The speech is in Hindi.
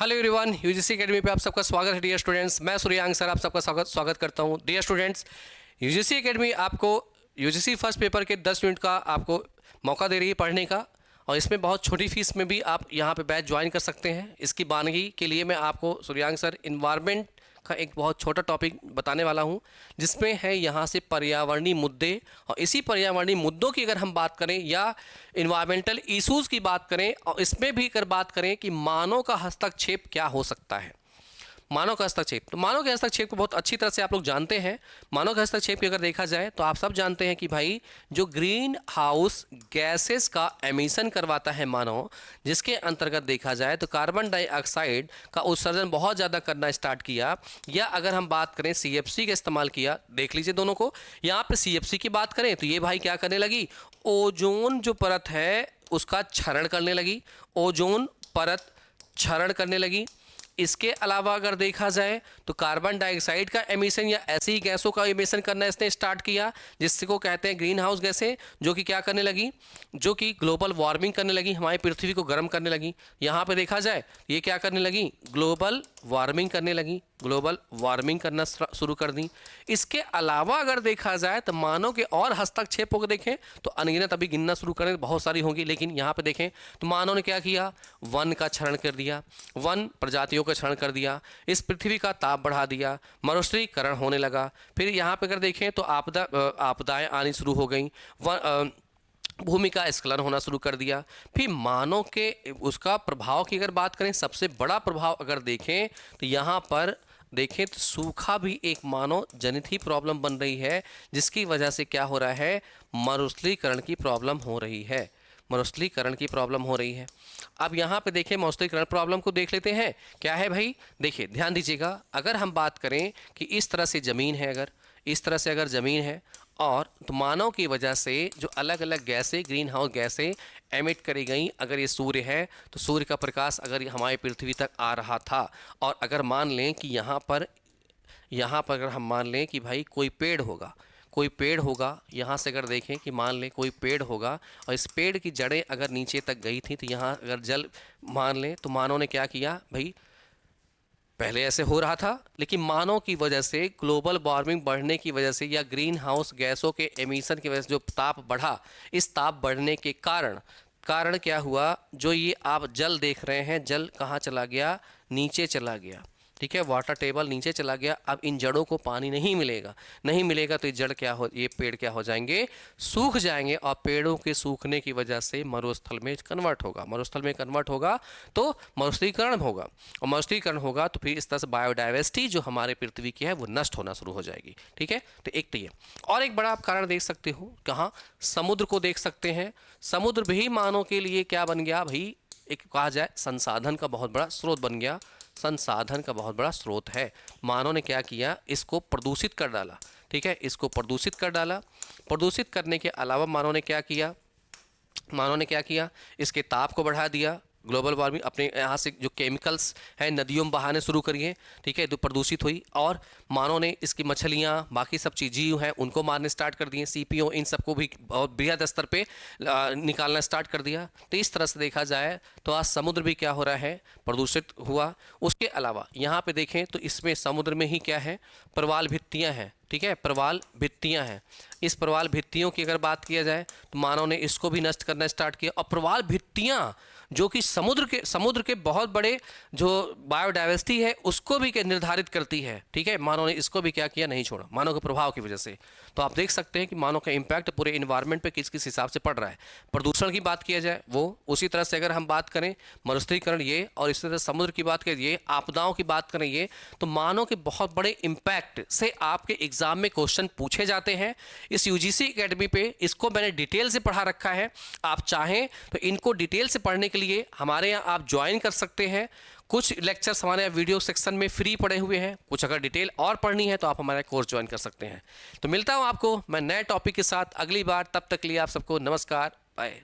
हेलो एवरीवन, यूजीसी एकेडमी पे आप सबका स्वागत है डियर स्टूडेंट्स। मैं सूर्यांग सर आप सबका स्वागत करता हूं। डियर स्टूडेंट्स, यूजीसी एकेडमी आपको यूजीसी फर्स्ट पेपर के 10 यूनिट का आपको मौका दे रही है पढ़ने का, और इसमें बहुत छोटी फीस में भी आप यहां पे बैच ज्वाइन कर सकते हैं। इसकी बानगी के लिए मैं आपको सूर्यांग सर इन्वायरमेंट का एक बहुत छोटा टॉपिक बताने वाला हूं, जिसमें है यहाँ से पर्यावरणीय मुद्दे। और इसी पर्यावरणीय मुद्दों की अगर हम बात करें या इन्वायरमेंटल इश्यूज़ की बात करें, और इसमें भी अगर बात करें कि मानव का हस्तक्षेप क्या हो सकता है। मानव का हस्तक्षेप, तो मानव के हस्तक्षेप को बहुत अच्छी तरह से आप लोग जानते हैं। मानव के हस्तक्षेप की अगर देखा जाए तो आप सब जानते हैं कि भाई जो ग्रीन हाउस गैसेस का एमिशन करवाता है मानव, जिसके अंतर्गत देखा जाए तो कार्बन डाइऑक्साइड का उत्सर्जन बहुत ज़्यादा करना स्टार्ट किया, या अगर हम बात करें सीएफसी का इस्तेमाल किया। देख लीजिए दोनों को, यहाँ पर सीएफसी की बात करें तो ये भाई क्या करने लगी, ओजोन जो परत है उसका क्षरण करने लगी, ओजोन परत क्षरण करने लगी। इसके अलावा अगर देखा जाए तो कार्बन डाइऑक्साइड का एमिशन या ऐसी ही गैसों का एमिशन करना इसने स्टार्ट किया, जिसको कहते हैं ग्रीन हाउस गैसें, जो कि क्या करने लगी, जो कि ग्लोबल वार्मिंग करने लगी, हमारी पृथ्वी को गर्म करने लगी। यहाँ पे देखा जाए ये क्या करने लगी, ग्लोबल वार्मिंग करने लगी, ग्लोबल वार्मिंग करना शुरू कर दी। इसके अलावा अगर देखा जाए तो मानव के और हस्तक्षेपों को देखें तो अनगिनत, अभी गिनना शुरू करें बहुत सारी होंगी, लेकिन यहाँ पे देखें तो मानव ने क्या किया, वन का क्षरण कर दिया, वन प्रजातियों का क्षरण कर दिया, इस पृथ्वी का ताप बढ़ा दिया, मरुस्थलीकरण होने लगा। फिर यहाँ पे अगर देखें तो आपदाएं आनी शुरू हो गई, भूमि का स्खलन होना शुरू कर दिया। फिर मानव के उसका प्रभाव की अगर बात करें, सबसे बड़ा प्रभाव अगर देखें तो यहाँ पर देखें तो सूखा भी एक मानव जनित ही प्रॉब्लम बन रही है, जिसकी वजह से क्या हो रहा है, मरुस्थलीकरण की प्रॉब्लम हो रही है, मरुस्थलीकरण की प्रॉब्लम हो रही है। अब यहाँ पे देखें मरुस्थलीकरण प्रॉब्लम को देख लेते हैं क्या है भाई। देखिए ध्यान दीजिएगा, अगर हम बात करें कि इस तरह से ज़मीन है, अगर इस तरह से अगर ज़मीन है, और तो मानव की वजह से जो अलग अलग गैसें, ग्रीन हाउस गैसें एमिट करी गई, अगर ये सूर्य है तो सूर्य का प्रकाश अगर हमारी पृथ्वी तक आ रहा था, और अगर मान लें कि यहाँ पर अगर हम मान लें कि भाई कोई पेड़ होगा, कोई पेड़ होगा, यहाँ से अगर देखें कि मान लें कोई पेड़ होगा और इस पेड़ की जड़ें अगर नीचे तक गई थी, तो यहाँ अगर जल मान लें तो मानव ने क्या किया भाई, पहले ऐसे हो रहा था, लेकिन मानव की वजह से, ग्लोबल वार्मिंग बढ़ने की वजह से या ग्रीन हाउस गैसों के एमिशन की वजह से जो ताप बढ़ा, इस ताप बढ़ने के कारण क्या हुआ, जो ये आप जल देख रहे हैं, जल कहाँ चला गया, नीचे चला गया। ठीक है, वाटर टेबल नीचे चला गया। अब इन जड़ों को पानी नहीं मिलेगा तो ये जड़ क्या हो, ये पेड़ क्या हो जाएंगे, सूख जाएंगे, और पेड़ों के सूखने की वजह से मरुस्थल में कन्वर्ट होगा, मरुस्थल में कन्वर्ट होगा तो मरुस्थलीकरण होगा, और मरुस्थलीकरण होगा तो फिर इस तरह से बायोडाइवर्सिटी जो हमारे पृथ्वी की है वो नष्ट होना शुरू हो जाएगी। ठीक है, तो एक तो ये, और एक बड़ा आप कारण देख सकते हो, कहाँ, समुद्र को देख सकते हैं। समुद्र भी मानव के लिए क्या बन गया भाई, एक कहा जाए संसाधन का बहुत बड़ा स्रोत बन गया, संसाधन का बहुत बड़ा स्रोत है। मानव ने क्या किया, इसको प्रदूषित कर डाला। ठीक है, इसको प्रदूषित कर डाला। प्रदूषित करने के अलावा मानव ने क्या किया, इसके ताप को बढ़ा दिया, ग्लोबल वार्मिंग, अपने यहाँ से जो केमिकल्स हैं नदियों में बहाने शुरू करिए। ठीक है, तो प्रदूषित हुई, और मानव ने इसकी मछलियाँ, बाकी सब जीव हैं उनको मारने स्टार्ट कर दिए, सीपियों, इन सबको भी बहुत बृहद स्तर पे निकालना स्टार्ट कर दिया। तो इस तरह से देखा जाए तो आज समुद्र भी क्या हो रहा है, प्रदूषित हुआ। उसके अलावा यहाँ पे देखें तो इसमें समुद्र में ही क्या है, प्रवाल भित्तियाँ हैं। ठीक है, प्रवाल भित्तियाँ हैं। इस प्रवाल भित्तियों की अगर बात किया जाए तो मानव ने इसको भी नष्ट करना स्टार्ट किया, और प्रवाल भित्तियाँ जो कि समुद्र के बहुत बड़े जो बायोडाइवर्सिटी है उसको भी निर्धारित करती है। ठीक है, मानव ने इसको भी क्या किया, नहीं छोड़ा, मानव के प्रभाव की वजह से। तो आप देख सकते हैं कि मानव का इम्पैक्ट पूरे इन्वायरमेंट पे किस किस हिसाब से पड़ रहा है। प्रदूषण की बात किया जाए वो, उसी तरह से अगर हम बात करें मरुस्थलीकरण ये, और इसी तरह समुद्र की बात करें ये, आपदाओं की बात करें ये, तो मानव के बहुत बड़े इम्पैक्ट से आपके एग्जाम में क्वेश्चन पूछे जाते हैं। इस यूजीसी एकेडमी पे इसको मैंने डिटेल से पढ़ा रखा है। आप चाहें तो इनको डिटेल से पढ़ने के लिए हमारे यहाँ आप ज्वाइन कर सकते हैं। कुछ लेक्चर्स हमारे यहाँ वीडियो सेक्शन में फ्री पड़े हुए हैं, कुछ अगर डिटेल और पढ़नी है तो आप हमारा कोर्स ज्वाइन कर सकते हैं। तो मिलता हूँ आपको मैं नए टॉपिक के साथ अगली बार, तब तक के लिए आप सबको नमस्कार, बाय।